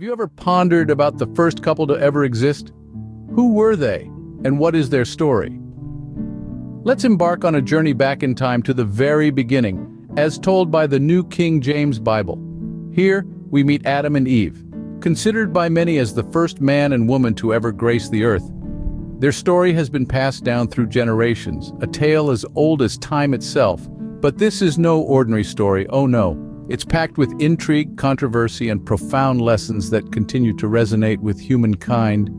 Have you ever pondered about the first couple to ever exist? Who were they, and what is their story? Let's embark on a journey back in time to the very beginning, as told by the New King James Bible. Here, we meet Adam and Eve, considered by many as the first man and woman to ever grace the earth. Their story has been passed down through generations, a tale as old as time itself. But this is no ordinary story, oh no. It's packed with intrigue, controversy, and profound lessons that continue to resonate with humankind.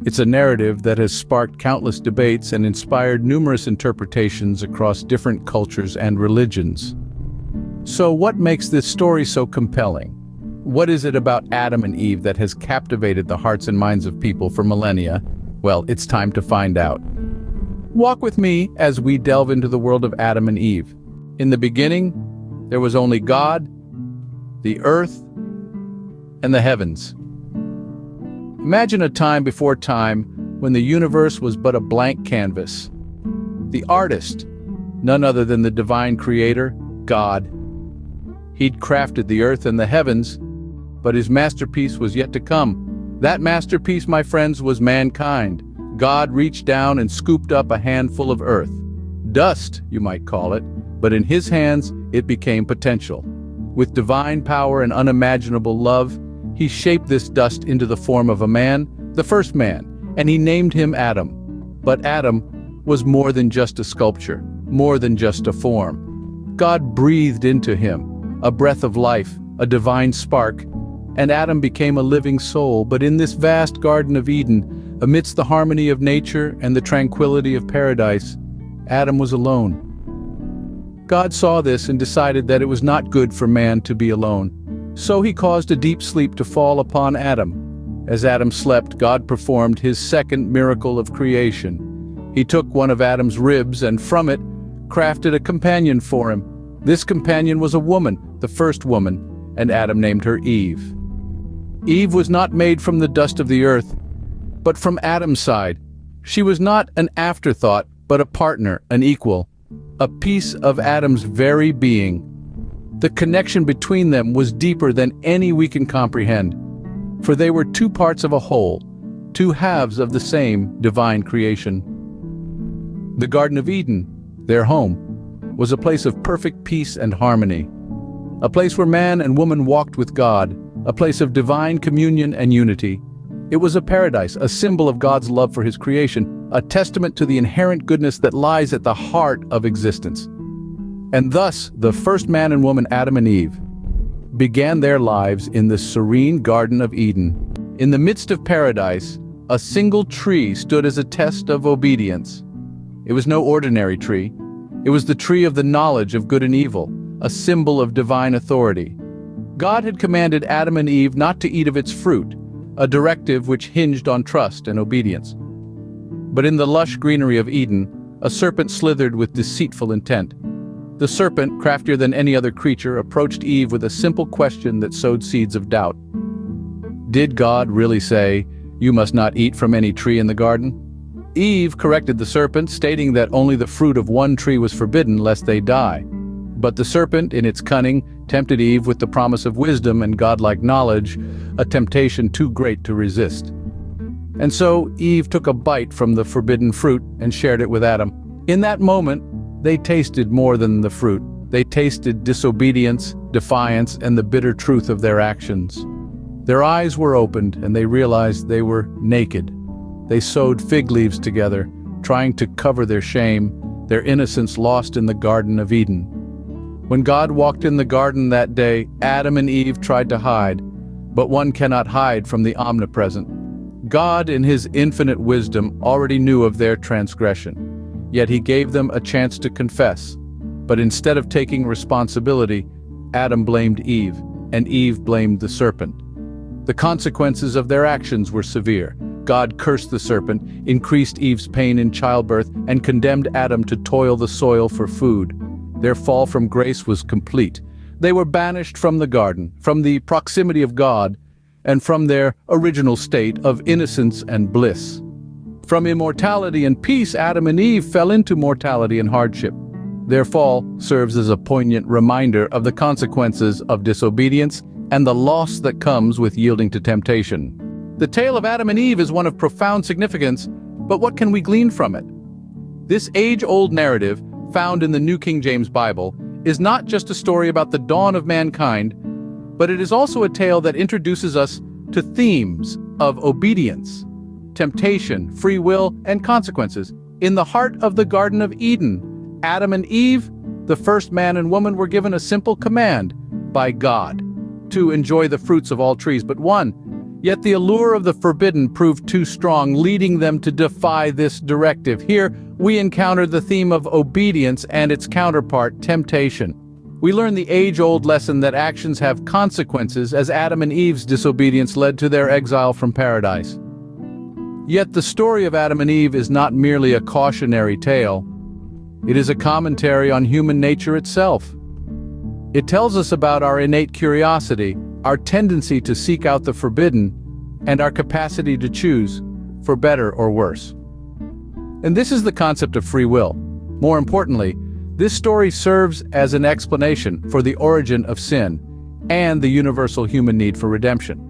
It's a narrative that has sparked countless debates and inspired numerous interpretations across different cultures and religions. So what makes this story so compelling? What is it about Adam and Eve that has captivated the hearts and minds of people for millennia? Well, it's time to find out. Walk with me as we delve into the world of Adam and Eve. In the beginning, there was only God, the earth, and the heavens. Imagine a time before time when the universe was but a blank canvas. The artist, none other than the divine creator, God. He'd crafted the earth and the heavens, but his masterpiece was yet to come. That masterpiece, my friends, was mankind. God reached down and scooped up a handful of earth. Dust, you might call it, but in his hands, it became potential. With divine power and unimaginable love, he shaped this dust into the form of a man, the first man, and he named him Adam. But Adam was more than just a sculpture, more than just a form. God breathed into him a breath of life, a divine spark, and Adam became a living soul. But in this vast Garden of Eden, amidst the harmony of nature and the tranquility of paradise, Adam was alone. God saw this and decided that it was not good for man to be alone. So he caused a deep sleep to fall upon Adam. As Adam slept, God performed his second miracle of creation. He took one of Adam's ribs and from it crafted a companion for him. This companion was a woman, the first woman, and Adam named her Eve. Eve was not made from the dust of the earth, but from Adam's side. She was not an afterthought, but a partner, an equal. A piece of Adam's very being. The connection between them was deeper than any we can comprehend, for they were two parts of a whole, two halves of the same divine creation. The Garden of Eden, their home, was a place of perfect peace and harmony, a place where man and woman walked with God, a place of divine communion and unity. It was a paradise, a symbol of God's love for his creation, a testament to the inherent goodness that lies at the heart of existence. And thus, the first man and woman, Adam and Eve, began their lives in the serene Garden of Eden. In the midst of paradise, a single tree stood as a test of obedience. It was no ordinary tree. It was the tree of the knowledge of good and evil, a symbol of divine authority. God had commanded Adam and Eve not to eat of its fruit, a directive which hinged on trust and obedience. But in the lush greenery of Eden, a serpent slithered with deceitful intent. The serpent, craftier than any other creature, approached Eve with a simple question that sowed seeds of doubt. Did God really say, "You must not eat from any tree in the garden"? Eve corrected the serpent, stating that only the fruit of one tree was forbidden lest they die. But the serpent, in its cunning, tempted Eve with the promise of wisdom and godlike knowledge, a temptation too great to resist. And so Eve took a bite from the forbidden fruit and shared it with Adam. In that moment, they tasted more than the fruit. They tasted disobedience, defiance, and the bitter truth of their actions. Their eyes were opened and they realized they were naked. They sewed fig leaves together, trying to cover their shame, their innocence lost in the Garden of Eden. When God walked in the garden that day, Adam and Eve tried to hide, but one cannot hide from the omnipresent. God, in his infinite wisdom, already knew of their transgression, yet he gave them a chance to confess. But instead of taking responsibility, Adam blamed Eve, and Eve blamed the serpent. The consequences of their actions were severe. God cursed the serpent, increased Eve's pain in childbirth, and condemned Adam to toil the soil for food. Their fall from grace was complete. They were banished from the garden, from the proximity of God, and from their original state of innocence and bliss. From immortality and peace, Adam and Eve fell into mortality and hardship. Their fall serves as a poignant reminder of the consequences of disobedience and the loss that comes with yielding to temptation. The tale of Adam and Eve is one of profound significance, but what can we glean from it? This age-old narrative, found in the New King James Bible, is not just a story about the dawn of mankind, but it is also a tale that introduces us to themes of obedience, temptation, free will, and consequences. In the heart of the Garden of Eden, Adam and Eve, the first man and woman, were given a simple command by God to enjoy the fruits of all trees but one. Yet the allure of the forbidden proved too strong, leading them to defy this directive. Here, we encounter the theme of obedience and its counterpart, temptation. We learn the age-old lesson that actions have consequences, as Adam and Eve's disobedience led to their exile from paradise. Yet the story of Adam and Eve is not merely a cautionary tale. It is a commentary on human nature itself. It tells us about our innate curiosity, our tendency to seek out the forbidden, and our capacity to choose, for better or worse. And this is the concept of free will. More importantly, this story serves as an explanation for the origin of sin and the universal human need for redemption.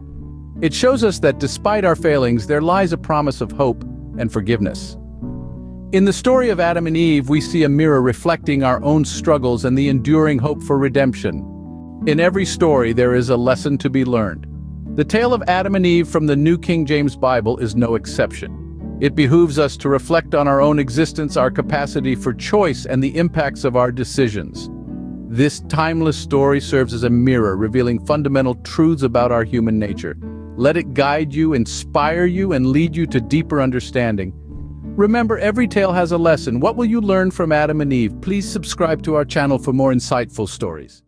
It shows us that despite our failings, there lies a promise of hope and forgiveness. In the story of Adam and Eve, we see a mirror reflecting our own struggles and the enduring hope for redemption. In every story, there is a lesson to be learned. The tale of Adam and Eve from the New King James Bible is no exception. It behooves us to reflect on our own existence, our capacity for choice, and the impacts of our decisions. This timeless story serves as a mirror, revealing fundamental truths about our human nature. Let it guide you, inspire you, and lead you to deeper understanding. Remember, every tale has a lesson. What will you learn from Adam and Eve? Please subscribe to our channel for more insightful stories.